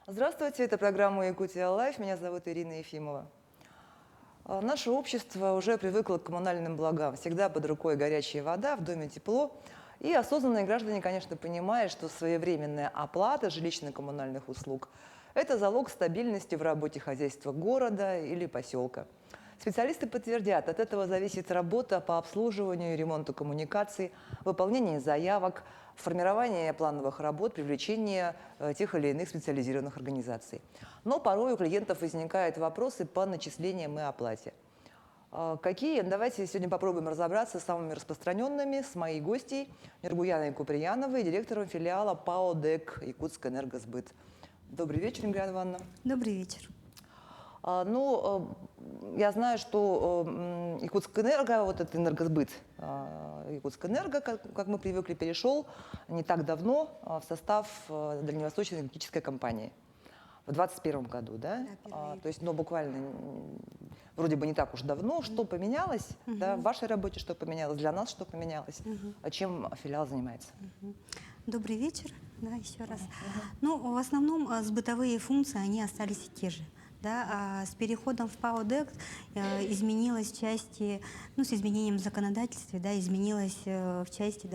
Здравствуйте, это программа «Якутия Лайф». Меня зовут Ирина Ефимова. Наше общество уже привыкло к коммунальным благам. Всегда под рукой горячая вода, в доме тепло. И осознанные граждане, конечно, понимают, что своевременная оплата жилищно-коммунальных услуг – это залог стабильности в работе хозяйства города или поселка. Специалисты подтвердят, от этого зависит работа по обслуживанию и ремонту коммуникаций, выполнение заявок, формирование плановых работ, привлечение тех или иных специализированных организаций. Но порой у клиентов возникают вопросы по начислениям и оплате. Какие? Давайте сегодня попробуем разобраться с самыми распространенными с моей гостьей Нургуяной Куприяновой, директором филиала ПАО ДЭК «Якутскэнергосбыт». Добрый вечер, Нургуяна Ивановна. Добрый вечер. Я знаю, что Якутскэнерго, вот этот энергосбыт Якутскэнерго, как мы привыкли, перешел не так давно в состав Дальневосточной энергетической компании. В 2021 году, да? То есть, буквально, вроде бы не так уж давно. Что поменялось, да, в вашей работе, что поменялось, для нас что поменялось, чем филиал занимается? Добрый вечер, да, еще раз. В основном сбытовые функции, они остались те же. Да, а с переходом в ПАО ДЭК изменилось в части, с изменением в законодательстве, да, изменилось в части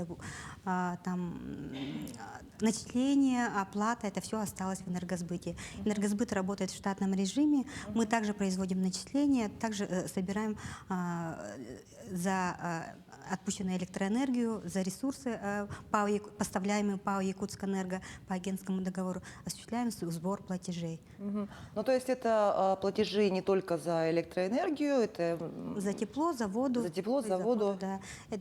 начисления, оплата, это все осталось в энергосбыте. Энергосбыт работает в штатном режиме, мы также производим начисления, также собираем за отпущенную электроэнергию, за ресурсы, поставляемые ПАО Якутскэнерго по агентскому договору, осуществляем сбор платежей. То есть это платежи не только за электроэнергию, это за тепло, за воду. За тепло, за воду.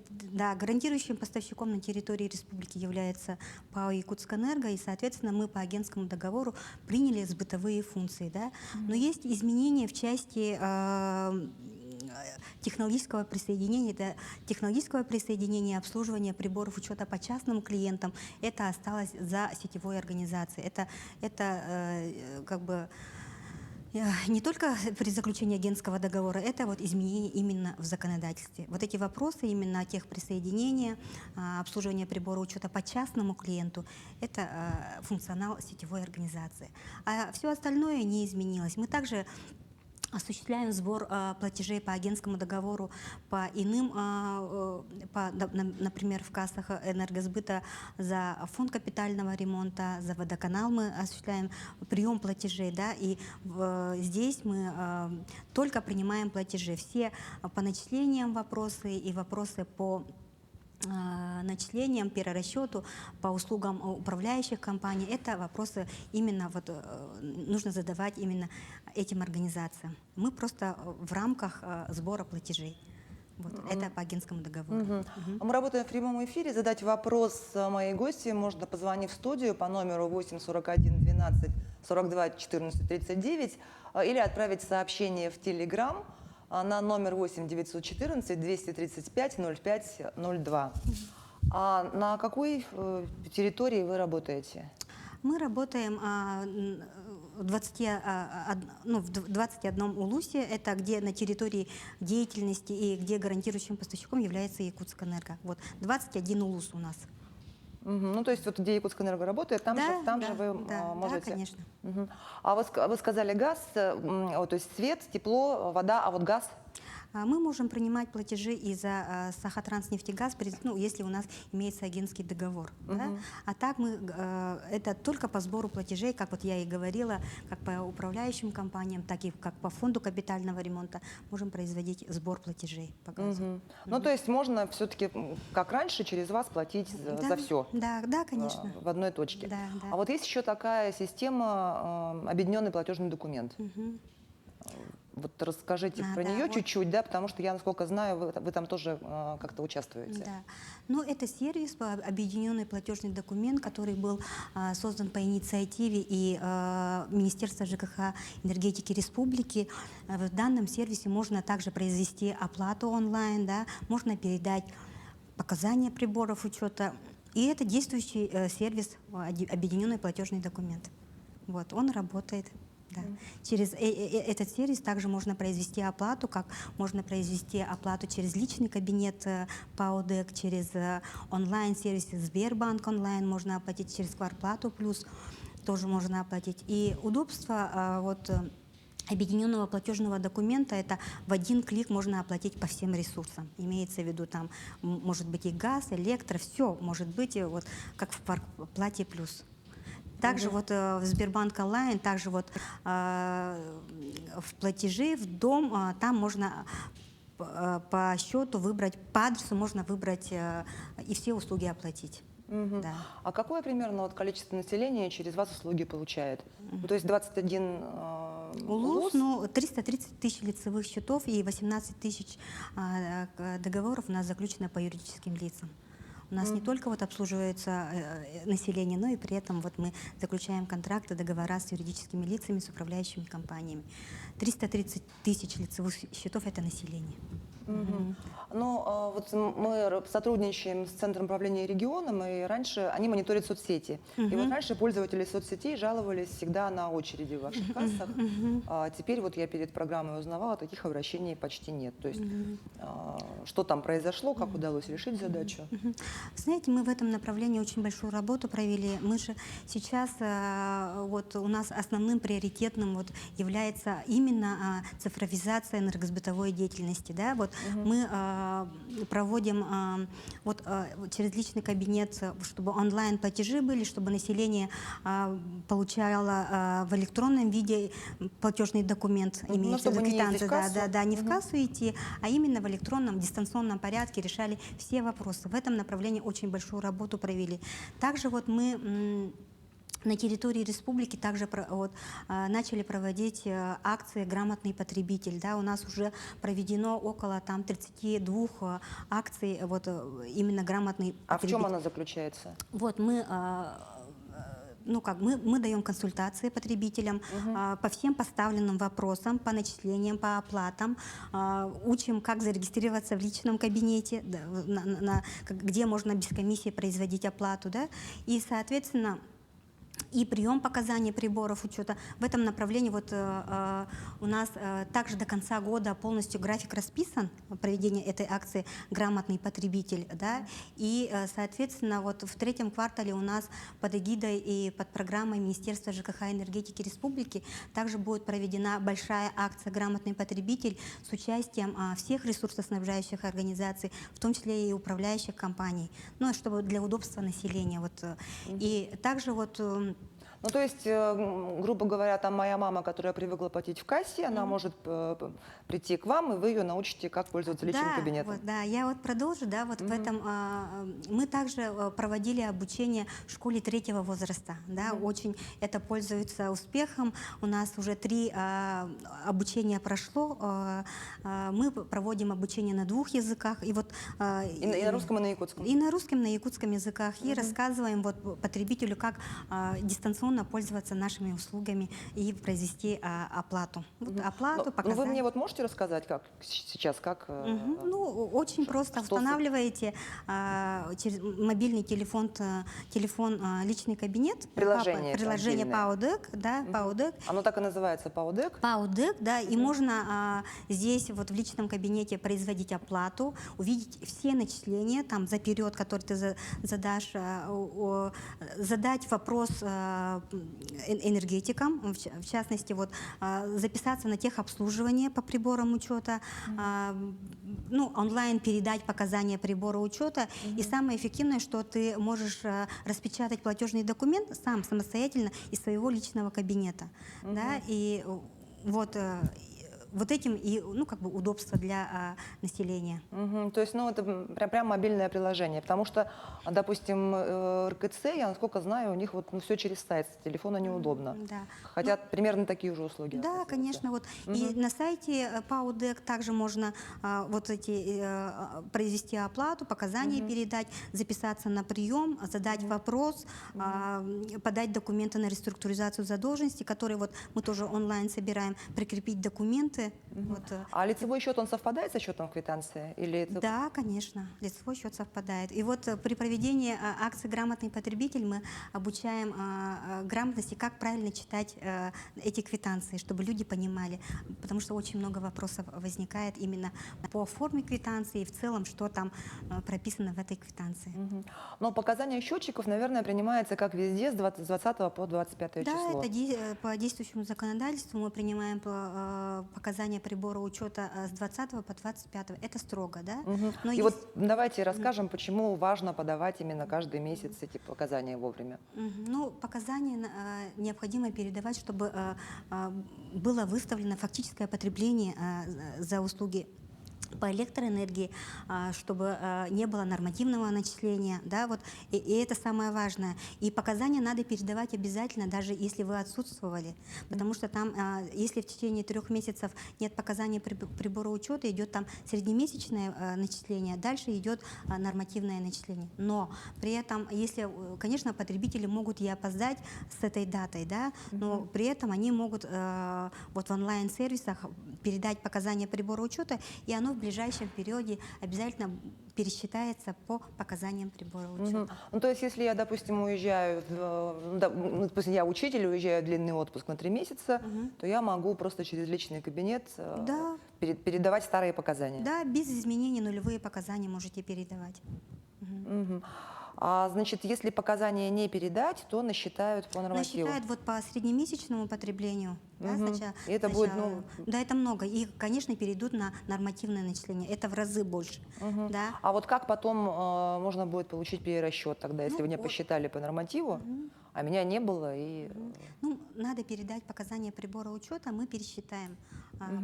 Да, гарантирующим поставщиком на территории республики является ПАО Якутскэнерго, и, соответственно, мы по агентскому договору приняли сбытовые функции. Да? Но есть изменения в части технологического присоединения, обслуживания приборов учета по частным клиентам. Это осталось за сетевой организацией. Это не только при заключении агентского договора, это вот изменения именно в законодательстве. Вот эти вопросы именно о техприсоединении, обслуживания прибора учета по частному клиенту, это функционал сетевой организации. А все остальное не изменилось. Мы также осуществляем сбор платежей по агентскому договору по иным, например, в кассах энергосбыта за фонд капитального ремонта, за водоканал мы осуществляем прием платежей, да, и здесь мы только принимаем платежи. Все по начислениям вопросы и вопросы по начислениям, перерасчету, по услугам управляющих компаний, это вопросы именно нужно задавать именно этим организациям. Мы просто в рамках сбора платежей. Это по агентскому договору. Мы работаем в прямом эфире. Задать вопрос моей гости можно, позвонив в студию по номеру 8 41 12 42 14 39 или отправить сообщение в Telegram на номер 8 914 235 05 02. А на какой территории вы работаете? Мы работаем в 21 улусе, это где на территории деятельности и где гарантирующим поставщиком является Якутскэнерго. 21 улус у нас. То есть вот где Якутскэнерго работает, там же вы можете? Да, конечно. А вы сказали газ, то есть свет, тепло, вода, а вот газ? Мы можем принимать платежи и за Сахатранснефтегаз, если у нас имеется агентский договор. Да? А так это только по сбору платежей, как я и говорила, как по управляющим компаниям, так и как по фонду капитального ремонта можем производить сбор платежей по газу. То есть можно все-таки, как раньше, через вас платить за все? Да, конечно. В одной точке. Да. А вот есть еще такая система объединенный платежный документ. Вот расскажите про нее чуть-чуть, да, потому что я, насколько знаю, вы там тоже как-то участвуете. Да. Это сервис, объединенный платежный документ, который был создан по инициативе и Министерства ЖКХ энергетики республики. В данном сервисе можно также произвести оплату онлайн, да, можно передать показания приборов учета. И это действующий сервис, объединенный платежный документ. Он работает. Да. Через этот сервис также можно произвести оплату, как можно произвести оплату через личный кабинет ПАО ДЭК, через онлайн-сервис Сбербанк онлайн, можно оплатить через Квартплату плюс. тоже можно оплатить. И удобство объединенного платежного документа — это в один клик можно оплатить по всем ресурсам. Имеется в виду, там может быть и газ, электро, все может быть вот как в Плате Плюс. Также вот в Сбербанк онлайн, также вот в платежи, в дом, там можно по счету выбрать, по адресу можно выбрать и все услуги оплатить. Мгм. Да. А какое примерно вот количество населения через вас услуги получает? Ну, то есть 21 УЛУС, ну, 330 тысяч лицевых счетов и 18 тысяч договоров у нас заключено по юридическим лицам. У нас не только вот обслуживается население, но и при этом вот мы заключаем контракты, договора с юридическими лицами, с управляющими компаниями. 330 тысяч лицевых счетов — это население. Мгм. Ну, вот мы сотрудничаем с Центром управления регионом, и раньше они мониторят соцсети. И вот раньше пользователи соцсетей жаловались всегда на очереди в ваших кассах. А теперь вот я перед программой узнавала, таких обращений почти нет. То есть что там произошло, как удалось решить задачу? Знаете, мы в этом направлении очень большую работу провели. Мы же сейчас, вот у нас основным приоритетным вот является именно цифровизация энергосбытовой деятельности. Да? Вот мы проводим вот через личный кабинет, чтобы онлайн-платежи были, чтобы население получало в электронном виде платежный документ, имеется в виду чтобы не ездить квитанцию, в кассу. не в кассу идти, а именно в электронном дистанционном порядке решали все вопросы. В этом направлении очень большую работу провели. Также вот мы на территории республики также начали проводить акции «Грамотный потребитель». Да, у нас уже проведено около 32 акций вот, именно «Грамотный потребитель». А в чем она заключается? Вот мы мы даем консультации потребителям по всем поставленным вопросам, по начислениям, по оплатам, учим, как зарегистрироваться в личном кабинете, где можно без комиссии производить оплату, да, и, соответственно, и прием показаний приборов учета. В этом направлении вот у нас также до конца года полностью график расписан проведения этой акции «Грамотный потребитель». Да? И, соответственно, вот в третьем квартале у нас под эгидой и под программой Министерства ЖКХ и энергетики Республики также будет проведена большая акция «Грамотный потребитель» с участием всех ресурсоснабжающих организаций, в том числе и управляющих компаний, ну, чтобы для удобства населения. Вот. И также вот Ну, то есть, грубо говоря, там моя мама, которая привыкла платить в кассе, она может прийти к вам, и вы ее научите, как пользоваться личным кабинетом. Вот, да, я вот продолжу, да, вот в этом мы также проводили обучение в школе 3-го возраста, да, очень это пользуется успехом, у нас уже 3 обучения прошло, мы проводим обучение на 2 языках, и вот И на русском, и на якутском. и на русском, на якутском языках, и рассказываем вот потребителю, как дистанционно пользоваться нашими услугами и произвести оплату. Вот, оплату, Ну, показать. вы мне вот можете рассказать, как сейчас, как... Ну, очень просто. Устанавливаете через мобильный телефон личный кабинет. Приложение это Приложение отдельное. ПАОДЭК, да, ПАОДЭК. Оно так и называется, ПАОДЭК? ПАОДЭК, да, и можно здесь вот в личном кабинете производить оплату, увидеть все начисления там за период, который ты задашь, задать вопрос энергетикам, в частности, вот записаться на техобслуживание по приборам учета, ну, онлайн передать показания прибора учета. И самое эффективное, что ты можешь распечатать платежный документ самостоятельно из своего личного кабинета. Да, и вот этим и, ну, как бы удобство для населения. То есть, ну, это прям мобильное приложение, потому что, допустим, РКЦ, я, насколько знаю, у них вот все через сайт, с телефона неудобно. Да. Хотя примерно такие же услуги. Да, оказывается. конечно. Вот. И на сайте ПАОДЭК также можно произвести оплату, показания передать, записаться на прием, задать вопрос, подать документы на реструктуризацию задолженности, которые вот мы тоже онлайн собираем, прикрепить документы документы. Вот, А лицевой счет, он совпадает со счетом в квитанции? Или это... да, конечно, лицевой счет совпадает. И вот при проведении акции «Грамотный потребитель» мы обучаем грамотности, как правильно читать эти квитанции, чтобы люди понимали, потому что очень много вопросов возникает именно по форме квитанции и в целом, что там прописано в этой квитанции. Но показания счетчиков, наверное, принимается как везде с 20 по 25 Да, число. это по действующему законодательству мы принимаем показания прибора учета с 20 по 25. Это строго, да? Но И есть- вот давайте расскажем, почему важно подавать именно каждый месяц эти показания вовремя. Ну, показания необходимо передавать, чтобы было выставлено фактическое потребление за услуги по электроэнергии, чтобы не было нормативного начисления, да, вот, и это самое важное. И показания надо передавать обязательно, даже если вы отсутствовали, потому что там, если в течение 3 месяцев нет показаний прибора учета, идет там среднемесячное начисление, дальше идет нормативное начисление. Но при этом, если, конечно, потребители могут и опоздать с этой датой, да, но при этом они могут вот в онлайн-сервисах передать показания прибора учета, и оно в ближайшем периоде обязательно пересчитается по показаниям прибора учета. Ну, то есть, если я, допустим, уезжаю, допустим, я учитель, уезжаю в длинный отпуск на 3 месяца, то я могу просто через личный кабинет Да. передавать старые показания. Да, без изменений нулевые показания можете передавать. А значит, если показания не передать, то насчитают по нормативу. Насчитают вот по среднемесячному потреблению. Да, И это будет, ну... Да, это много. И, конечно, перейдут на нормативное начисление. Это в разы больше. Да. А вот как потом можно будет получить перерасчет тогда, если Ну, мне вот. посчитали по нормативу, а меня не было? И... Ну, надо передать показания прибора учета, мы пересчитаем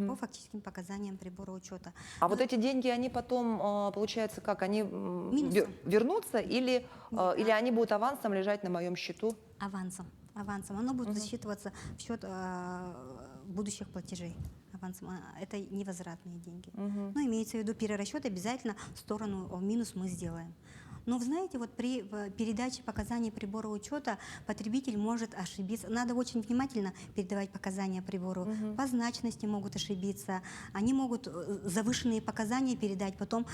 по фактическим показаниям прибора учета. А вот эти деньги, они потом, получается, как, они Минусом. вернутся или они будут авансом лежать на моем счету? Авансом. Авансом. Оно будет засчитываться в счет будущих платежей. Авансом. Это невозвратные деньги. Но имеется в виду перерасчет обязательно в сторону минус мы сделаем. Но вы знаете, вот при передаче показаний прибора учета потребитель может ошибиться. Надо очень внимательно передавать показания прибору. По значности могут ошибиться. Они могут завышенные показания передать, потом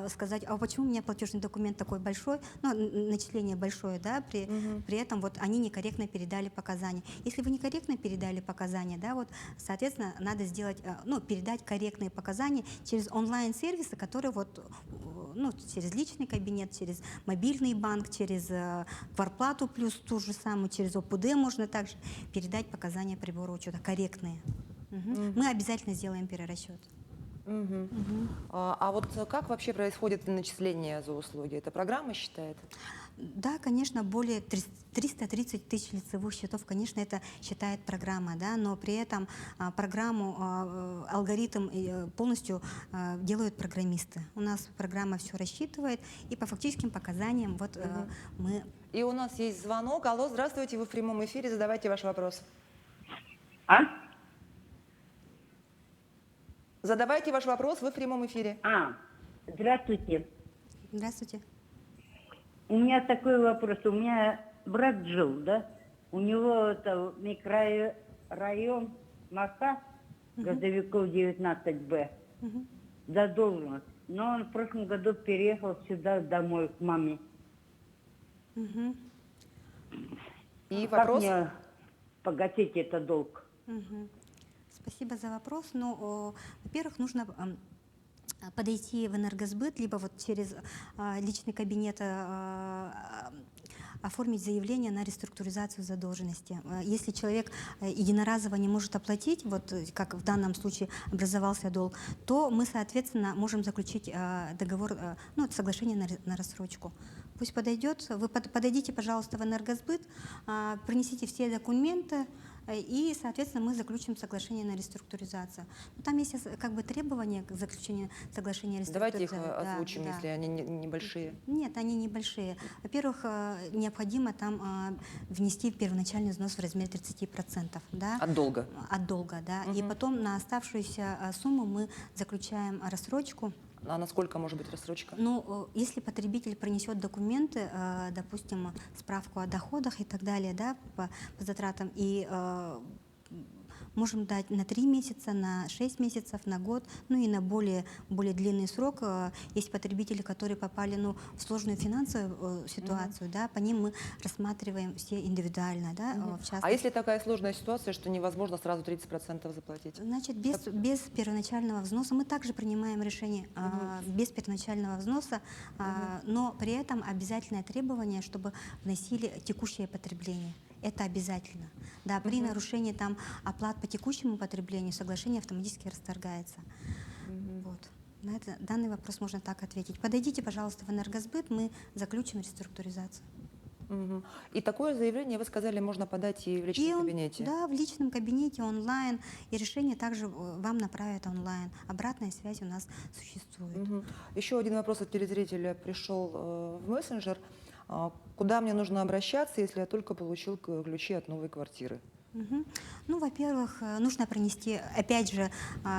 сказать, а почему у меня платежный документ такой большой, ну, начисление большое, да, при этом вот они некорректно передали показания. Если вы некорректно передали показания, да, вот, соответственно, надо сделать, ну, передать корректные показания через онлайн-сервисы, которые вот, ну, через личный кабинет, через мобильный банк, через квартплату плюс ту же самую, через ОПД можно также передать показания прибора учета корректные. Мы обязательно сделаем перерасчет. А вот как вообще происходит начисление за услуги? Это программа считает? Да, конечно, более 330 тысяч лицевых счетов, конечно, это считает программа, да, но при этом программу, алгоритм полностью делают программисты. У нас программа все рассчитывает, и по фактическим показаниям вот мы... И у нас есть звонок. Алло, здравствуйте, вы в прямом эфире, задавайте ваш вопрос. Задавайте ваш вопрос, вы в прямом эфире. Здравствуйте. Здравствуйте. У меня такой вопрос. У меня брат жил, да? У него это микрорайон Маха, Газовиков 19Б, задолженность. Но он в прошлом году переехал сюда домой к маме. И Как вопрос? мне погасить этот долг? Спасибо за вопрос. Ну, во-первых, нужно подойти в энергосбыт, либо вот через личный кабинет оформить заявление на реструктуризацию задолженности. Если человек единоразово не может оплатить, вот как в данном случае образовался долг, то мы, соответственно, можем заключить договор, ну, соглашение на рассрочку. Пусть подойдет, вы подойдите, пожалуйста, в энергосбыт, принесите все документы, и, соответственно, мы заключим соглашение на реструктуризацию. Но там есть как бы требования к заключению соглашения о Давайте их реструктуризации. озвучим, если они небольшие. Нет, они небольшие. Во-первых, необходимо там внести первоначальный взнос в размере 30%. Да? От долга. От долга, да. И потом на оставшуюся сумму мы заключаем рассрочку. А насколько может быть рассрочка? Ну, если потребитель принесет документы, допустим, справку о доходах и так далее, да, по затратам, и Можем дать на 3 месяца, на 6 месяцев, на год, ну и на более длинный срок. Есть потребители, которые попали в сложную финансовую ситуацию, да, по ним мы рассматриваем все индивидуально, да, в частности. А если такая сложная ситуация, что невозможно сразу 30% заплатить? Значит, без первоначального взноса мы также принимаем решение без первоначального взноса, но при этом обязательное требование, чтобы вносили текущее потребление. Это обязательно. Да, при нарушении там оплат по текущему потреблению соглашение автоматически расторгается. Вот. На данный вопрос можно так ответить. Подойдите, пожалуйста, в Энергосбыт, мы заключим реструктуризацию. И такое заявление, вы сказали, можно подать и в личном кабинете? Да, в личном кабинете, онлайн. И решение также вам направят онлайн. Обратная связь у нас существует. Еще один вопрос от телезрителя пришел в мессенджер. Куда мне нужно обращаться, если я только получил ключи от новой квартиры? Ну, во-первых, нужно принести, опять же,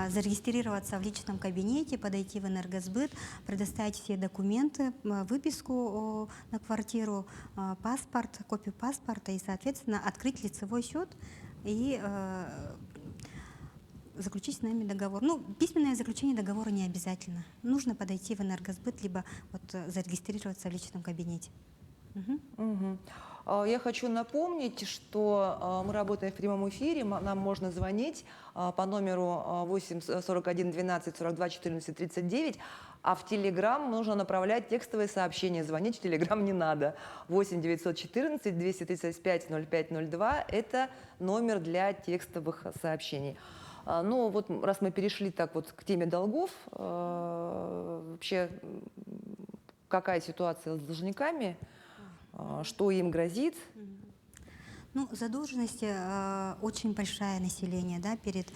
зарегистрироваться в личном кабинете, подойти в Энергосбыт, предоставить все документы, выписку на квартиру, паспорт, копию паспорта и, соответственно, открыть лицевой счет и заключить с нами договор. Ну, письменное заключение договора не обязательно. Нужно подойти в Энергосбыт, либо зарегистрироваться в личном кабинете. Я хочу напомнить, что мы работаем в прямом эфире, нам можно звонить по номеру 8 41 12 42 14 39, а в Телеграм нужно направлять текстовые сообщения. Звонить в Телеграм не надо. 8 914 235 0502 – это номер для текстовых сообщений. Ну вот раз мы перешли так вот к теме долгов, вообще какая ситуация с должниками? Что им грозит? Ну, задолженность очень большая население, да, перед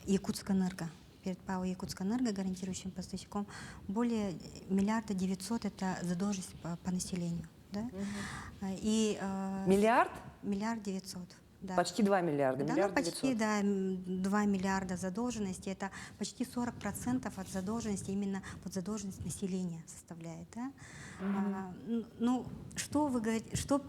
Якутскэнерго, перед ПАО Якутскэнерго, гарантирующим поставщиком. Более 1 900 000 – это задолженность по населению. Да? И, Миллиард? 1 900 000. Да. Почти 2 миллиарда. Да, миллиард почти 900. да, 2 миллиарда задолженности. Это почти 40% от задолженности, именно вот задолженность населения составляет. Да? Ну, что вы говорите, что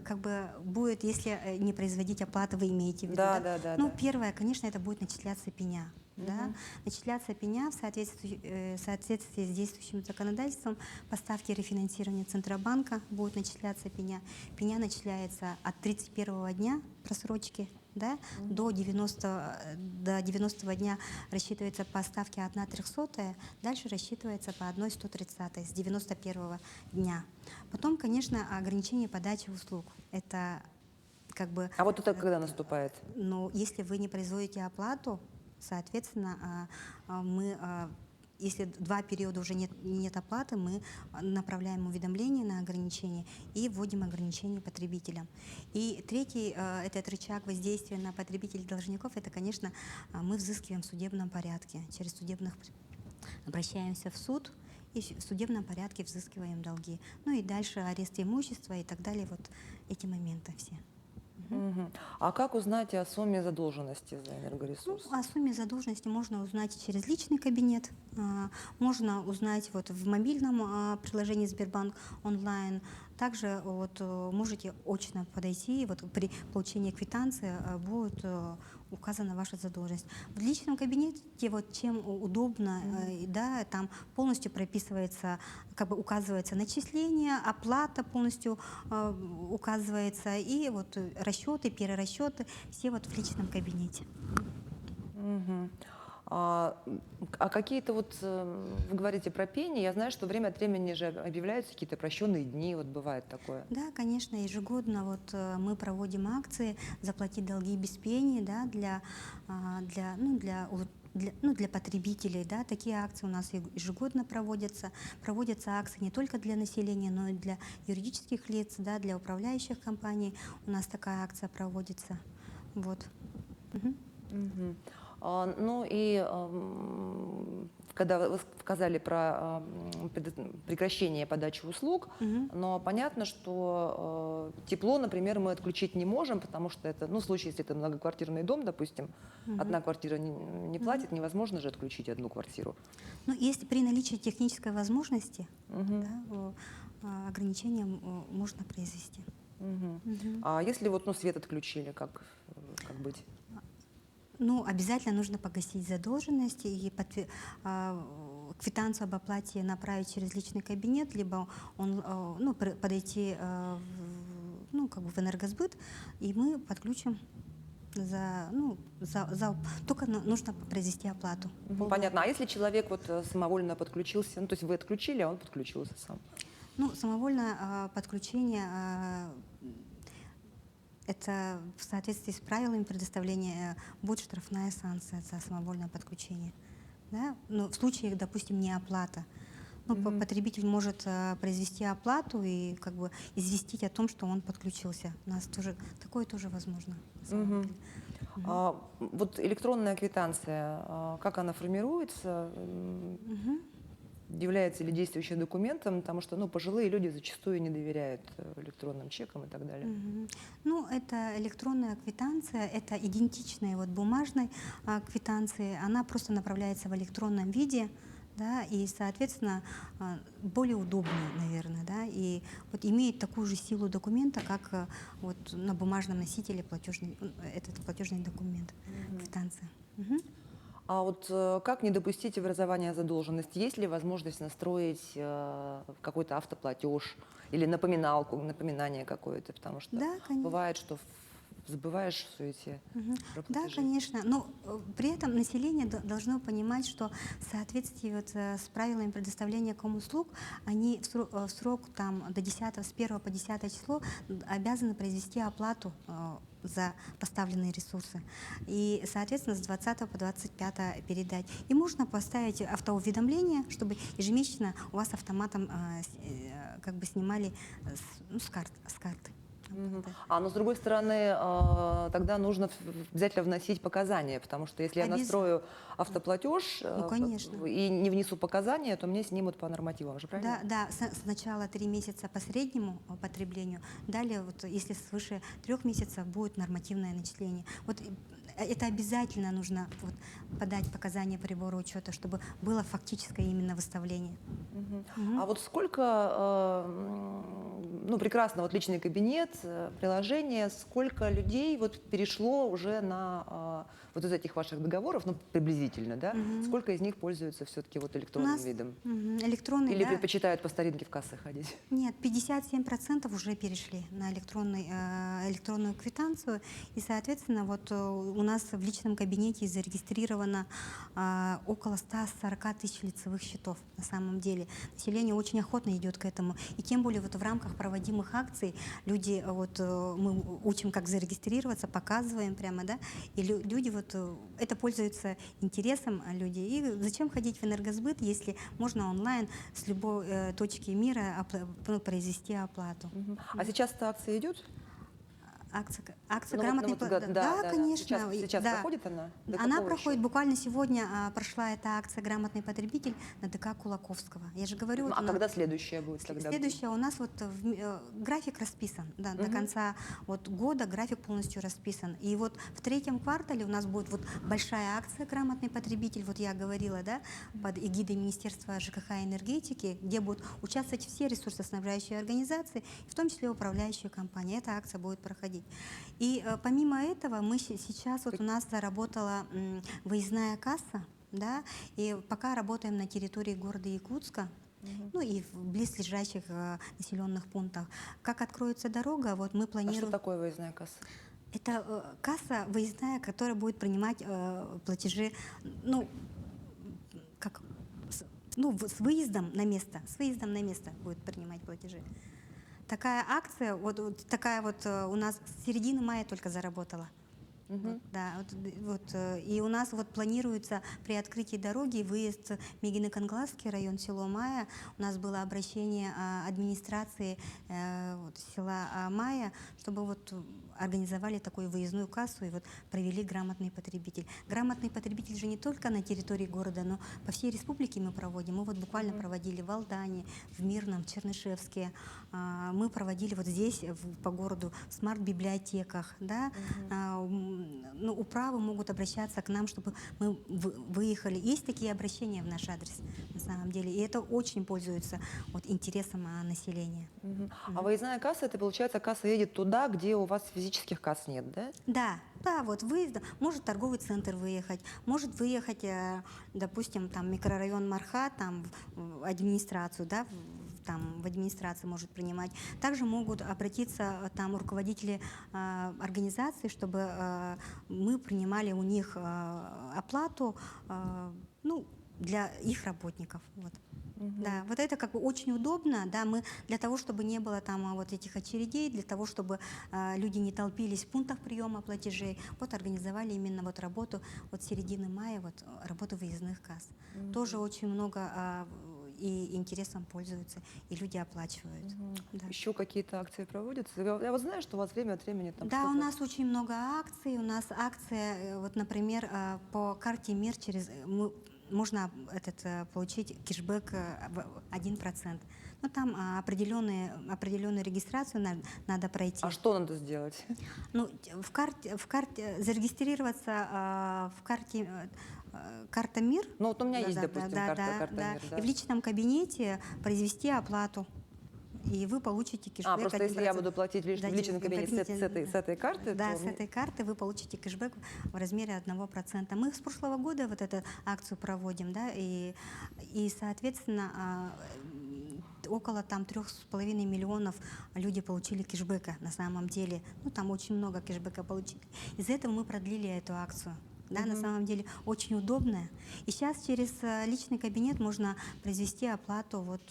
как бы будет, если не производить оплаты, вы имеете в виду? Да. Ну, первое, конечно, это будет начисляться пеня. Да? Начисляться пеня в соответствии с действующим законодательством, поставки рефинансирования Центробанка будут начисляться пеня. Пеня начисляется от 31-го дня просрочки, да, до 90-го дня рассчитывается по ставке 1/300, дальше рассчитывается по 1/130 с 91-го дня. Потом, конечно, ограничение подачи услуг. Это как бы... А вот это когда наступает? Ну, если вы не производите оплату, соответственно, если 2 периода уже нет оплаты, мы направляем уведомление на ограничение и вводим ограничения потребителям. И третий этот рычаг воздействия на потребителей должников, это, конечно, мы взыскиваем в судебном порядке. Через судебных обращаемся в суд и в судебном порядке взыскиваем долги. Ну и дальше арест имущества и так далее. Вот эти моменты все. А как узнать о сумме задолженности за энергоресурс? Ну, о сумме задолженности можно узнать через личный кабинет, можно узнать вот в мобильном приложении Сбербанк онлайн. Также вот можете очно подойти, вот при получении квитанции будет указана ваша задолженность. В личном кабинете вот чем удобно, да, там полностью прописывается, как бы указывается начисление, оплата полностью указывается, и вот расчеты, перерасчеты, все вот в личном кабинете. А какие-то вот, вы говорите про пени, я знаю, что время от времени же объявляются какие-то прощенные дни, вот бывает такое. Да, конечно, ежегодно вот мы проводим акции «Заплатить долги без пени», да, для потребителей. Да, такие акции у нас ежегодно проводятся. Проводятся акции не только для населения, но и для юридических лиц, да, для управляющих компаний. У нас такая акция проводится. Вот. Ну и когда вы сказали про прекращение подачи услуг, но понятно, что тепло, например, мы отключить не можем, потому что это, ну, в случае, если это многоквартирный дом, допустим, одна квартира не платит, невозможно же отключить одну квартиру. Ну, если при наличии технической возможности, да, ограничения можно произвести. А если вот, ну, свет отключили, как быть? Ну, обязательно нужно погасить задолженность и квитанцию об оплате направить через личный кабинет, либо подойти в энергосбыт, и мы подключим только нужно произвести оплату. Понятно. А если человек вот самовольно подключился, ну, то есть вы отключили, а он подключился сам? Ну, самовольное подключение это в соответствии с правилами предоставления будет штрафная санкция за самовольное подключение. Да? Ну, в случае, допустим, неоплата. Ну, потребитель может произвести оплату и как бы известить о том, что он подключился. У нас такое тоже возможно. На самом деле. Вот электронная квитанция, как она формируется? Является ли действующим документом, потому что пожилые люди зачастую не доверяют электронным чекам и так далее. Ну, это электронная квитанция, это идентичная бумажной квитанции, она просто направляется в электронном виде, да, и, соответственно, более удобнее, наверное, да, и вот имеет такую же силу документа, как вот на бумажном носителе этот платежный документ, квитанция. А вот как не допустить образования задолженности? Есть ли возможность настроить какой-то автоплатеж или напоминание какое-то? Потому что Да, бывает, что забываешь все эти Да, платежи. конечно. Но при этом население должно понимать, что в соответствии с правилами предоставления комуслуг, они в срок там, с 1 по 10 число обязаны произвести оплату за поставленные ресурсы. И, соответственно, с 20 по 25 передать. И можно поставить автоуведомление, чтобы ежемесячно у вас автоматом как бы снимали с карты. Но с другой стороны, тогда нужно обязательно вносить показания, потому что если я настрою автоплатеж конечно. и не внесу показания, то мне снимут по нормативам же, правильно? Да, сначала 3 месяца по среднему потреблению, далее, вот, если свыше 3 месяцев, будет нормативное начисление. Вот это обязательно нужно подать показания прибора учета, чтобы было фактическое именно выставление. А вот сколько, прекрасно, вот личный кабинет, приложение, сколько людей перешло уже на вот из этих ваших договоров, приблизительно, да? Сколько из них пользуются все-таки электронным видом? Электронный, Или да? предпочитают по старинке в кассы ходить? Нет, 57% уже перешли на электронную квитанцию. И, соответственно, у нас в личном кабинете зарегистрировано около 140 тысяч лицевых счетов на самом деле. Население очень охотно идет к этому. И тем более в рамках проводимых акций люди, мы учим, как зарегистрироваться, показываем прямо, да, и люди это пользуются интересом людей. И зачем ходить в энергосбыт, если можно онлайн с любой точки мира произвести оплату. А сейчас эта акция идет? Акция грамотный платеж. Да, конечно. Сейчас проходит она? Она проходит. Буквально сегодня прошла эта акция «Грамотный потребитель» на ДК Кулаковского. Я же говорю. Когда следующая будет? Следующая у нас график расписан. Да, до конца года график полностью расписан. И в 3-м квартале у нас будет большая акция «Грамотный потребитель». Я говорила, да, под эгидой Министерства ЖКХ и энергетики, где будут участвовать все ресурсоснабжающие организации, в том числе управляющие компании. Эта акция будет проходить. И помимо этого мы сейчас у нас заработала выездная касса, да, и пока работаем на территории города Якутска, и в близлежащих населенных пунктах. Как откроется дорога, мы планируем... А что такое выездная касса? Это касса выездная, которая будет принимать платежи, с выездом на место, будет принимать платежи. Такая акция, такая у нас с середины мая только заработала. И у нас планируется при открытии дороги выезд Мегино-Конгласский район, село Мая. У нас было обращение администрации села Мая, чтобы организовали такую выездную кассу и провели грамотный потребитель. Грамотный потребитель же не только на территории города, но по всей республике мы проводим. Мы буквально проводили в Алдане, в Мирном, в Чернышевске. Мы проводили здесь, по городу, в смарт-библиотеках. Да? Управы могут обращаться к нам, чтобы мы выехали. Есть такие обращения в наш адрес, на самом деле. И это очень пользуется интересом населения. А выездная касса, это получается, касса едет туда, где у вас физических касс нет, да? Да, Да, вот выезд, может торговый центр выехать, может выехать, допустим, там микрорайон Марха, там в администрацию, да, там в администрации может принимать. Также могут обратиться там руководители организации, чтобы мы принимали у них оплату, ну, для их работников. Вот. Да, вот это как бы очень удобно, да, мы для того, чтобы не было там вот этих очередей, для того, чтобы люди не толпились в пунктах приема платежей, вот организовали именно вот работу от середины мая, вот работу выездных касс. Тоже очень много и интересом пользуются, и люди оплачивают. Да. Еще какие-то акции проводятся? Я вот знаю, что у вас время от времени там Да, у что-то- нас очень много акций. У нас акция, вот, например, по карте МИР можно получить кэшбэк в 1%. Но там определенную регистрацию надо пройти. А что надо сделать? Ну, зарегистрироваться в карте карта МИР. Ну вот у меня есть, Да, допустим, карта МИР, да. И в личном кабинете произвести оплату. И вы получите кэшбэк. Просто если я 1%. буду платить в личном кабинете с этой карты, Да, то с этой карты вы получите кэшбэк в размере 1%. Мы с прошлого года вот эту акцию проводим, да, и соответственно, около там 3,5 миллионов люди получили кэшбэка на самом деле. Ну, там очень много кэшбэка получили. Из-за этого мы продлили эту акцию. Да, на самом деле очень удобная. И сейчас через личный кабинет можно произвести оплату вот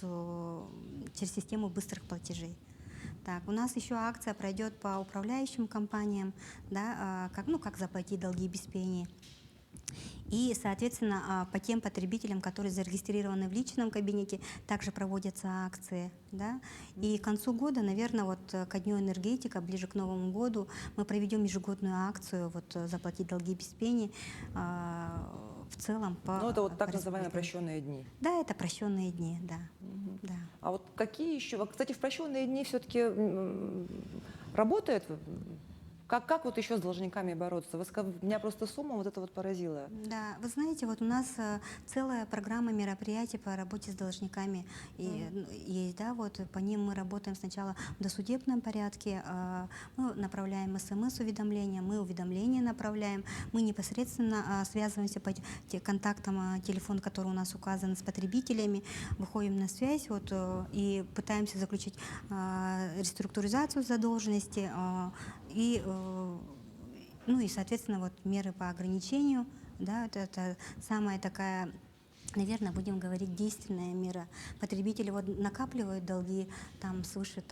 через систему быстрых платежей. Так, у нас еще акция пройдет по управляющим компаниям, да, как заплатить долги без пени. И, соответственно, по тем потребителям, которые зарегистрированы в личном кабинете, также проводятся акции. Да? И к концу года, наверное, вот ко Дню энергетика, ближе к Новому году, мы проведем ежегодную акцию вот, «Заплатить долги без пени» в целом. Ну, это вот так по называемые республике. прощенные дни. Да, это прощенные дни, да. Да. А вот какие еще? Кстати, в прощенные дни все-таки работает? Как вот еще с должниками бороться? Меня просто сумма вот это вот поразила. Да, вы знаете, вот у нас целая программа мероприятий по работе с должниками есть, да, вот по ним мы работаем сначала в досудебном порядке, мы направляем СМС-уведомления, мы уведомления направляем, мы непосредственно связываемся по контактам, телефон, который у нас указан, с потребителями, выходим на связь вот, и пытаемся заключить реструктуризацию задолженности, ну и, соответственно, вот меры по ограничению, да, это самая такая, наверное, будем говорить, действенная мера. Потребители вот накапливают долги там свыше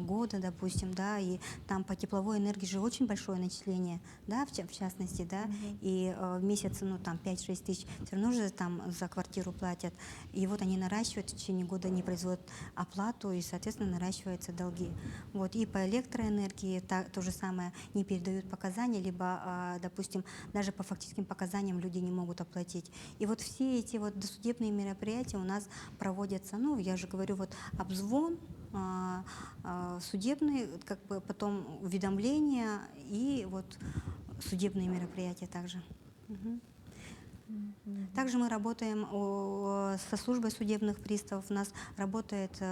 года, допустим, да, и там по тепловой энергии же очень большое начисление, да, в частности, да, и в месяц, ну, там 5-6 тысяч все равно же там за квартиру платят, и вот они наращивают, в течение года не производят оплату, и, соответственно, наращиваются долги. Вот, и по электроэнергии то же самое, не передают показания, либо, допустим, даже по фактическим показаниям люди не могут оплатить. И вот все эти вот досудебные мероприятия у нас проводятся, ну, я же говорю, вот обзвон, судебные, как бы потом уведомления и вот судебные мероприятия также. Также мы работаем со службой судебных приставов. У нас работает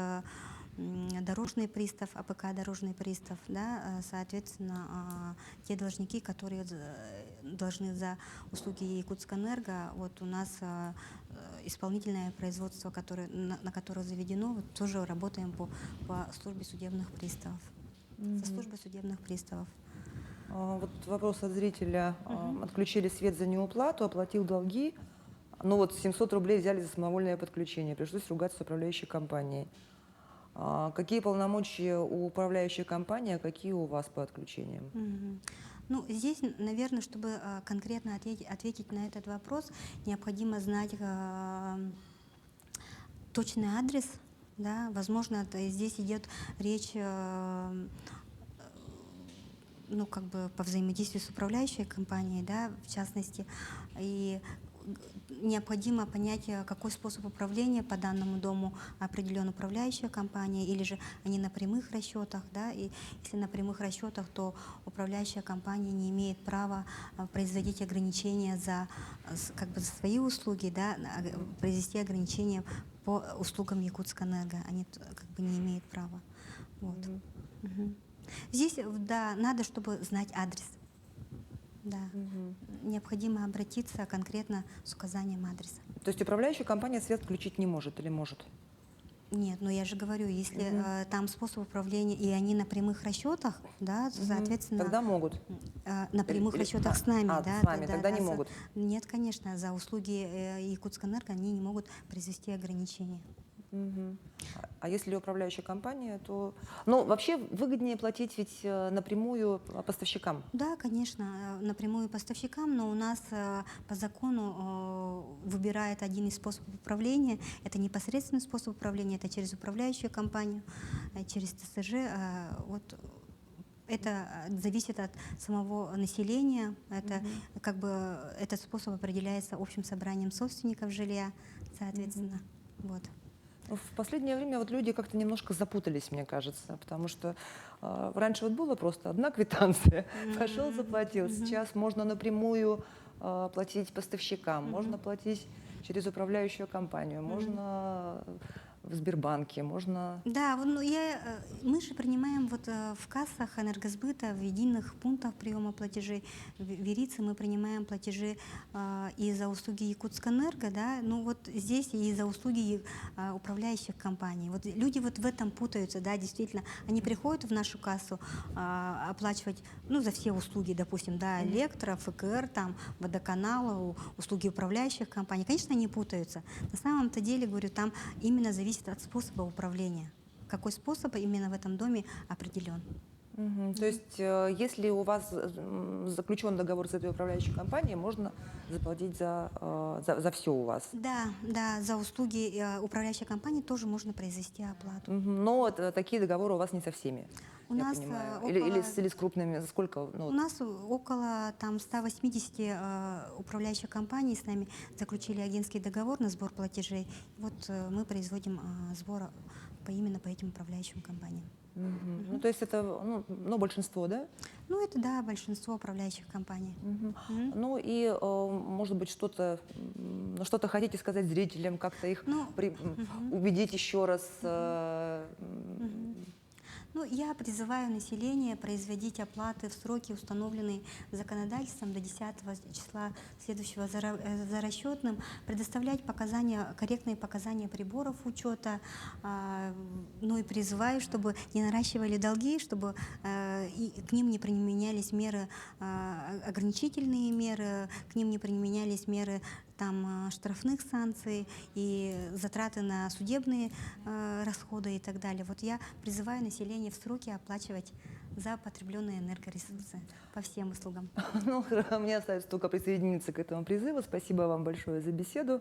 дорожный пристав, АПК дорожный пристав, да, соответственно, те должники, которые должны за услуги Якутскэнерго, вот у нас исполнительное производство, на которое заведено, вот тоже работаем по службе судебных приставов, со службой судебных приставов. Вот вопрос от зрителя. Отключили свет за неуплату, оплатил долги, но вот 700 рублей взяли за самовольное подключение, пришлось ругаться с управляющей компанией. Какие полномочия у управляющей компании, а какие у вас по отключениям? Ну, здесь, наверное, чтобы конкретно ответить на этот вопрос, необходимо знать точный адрес. Да? Возможно, здесь идет речь ну, как бы по взаимодействию с управляющей компанией, да, в частности. И необходимо понять, какой способ управления по данному дому определен управляющая компания, или же они на прямых расчетах. Да, и если на прямых расчетах, то управляющая компания не имеет права производить ограничения за свои услуги, да, произвести ограничения по услугам Якутскэнерго. Они как бы не имеют права. Вот. Здесь, да, надо, чтобы знать адрес. да. Необходимо обратиться конкретно с указанием адреса. То есть управляющая компания свет включить не может или может? Нет, но я же говорю, если там способ управления, и они на прямых расчетах, да, соответственно... Тогда могут. На прямых Или- расчетах с нами, да. с вами, тогда не могут. Нет, конечно, за услуги Якутскэнерго они не могут произвести ограничения. А если управляющая компания, то... Ну, вообще выгоднее платить ведь напрямую поставщикам. Да, конечно, напрямую поставщикам, но у нас по закону выбирает один из способов управления. Это непосредственный способ управления, это через управляющую компанию, через ТСЖ. Вот это зависит от самого населения. Это как бы этот способ определяется общим собранием собственников жилья, соответственно. Вот. В последнее время вот люди как-то немножко запутались, мне кажется, потому что раньше вот было просто одна квитанция, пошел, заплатил. Сейчас можно напрямую платить поставщикам, можно платить через управляющую компанию, можно в Сбербанке, можно... Да, мы же принимаем вот в кассах энергосбыта, в единых пунктах приема платежей, в Верице мы принимаем платежи и за услуги Якутскэнерго, да, ну вот здесь и за услуги управляющих компаний. Вот люди вот в этом путаются, да, действительно, они приходят в нашу кассу оплачивать, ну, за все услуги, допустим, да, электро, ФКР, там, водоканала, услуги управляющих компаний. Конечно, они путаются. На самом-то деле, говорю, там именно зависит от способа управления. Какой способ именно в этом доме определен. То есть, если у вас заключен договор с этой управляющей компанией, можно заплатить за все у вас. Да, да, за услуги управляющей компании тоже можно произвести оплату. Но такие договоры у вас не со всеми. У я нас понимаю. около- Или с крупными. Сколько? Ну, У нас около там 180 управляющих компаний с нами заключили агентский договор на сбор платежей. Вот мы производим сбор именно по этим управляющим компаниям. Ну, то есть это ну, большинство, да? Ну, это, да, большинство управляющих компаний. Ну и, может быть, что-то хотите сказать зрителям, как-то их убедить еще раз? Ну, я призываю население производить оплаты в сроки, установленные законодательством до 10 числа следующего за расчетным, предоставлять корректные показания приборов учета, ну и призываю, чтобы не наращивали долги, чтобы к ним не применялись меры, ограничительные меры, к ним не применялись меры там штрафных санкций и затраты на судебные расходы и так далее. Вот я призываю население в сроки оплачивать за потребленные энергоресурсы по всем услугам. Ну, мне остается только присоединиться к этому призыву. Спасибо вам большое за беседу.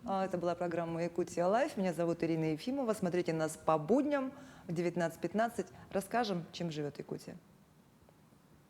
Это была программа «Якутия Лайф». Меня зовут Ирина Ефимова. Смотрите нас по будням в 19:15. Расскажем, чем живет Якутия.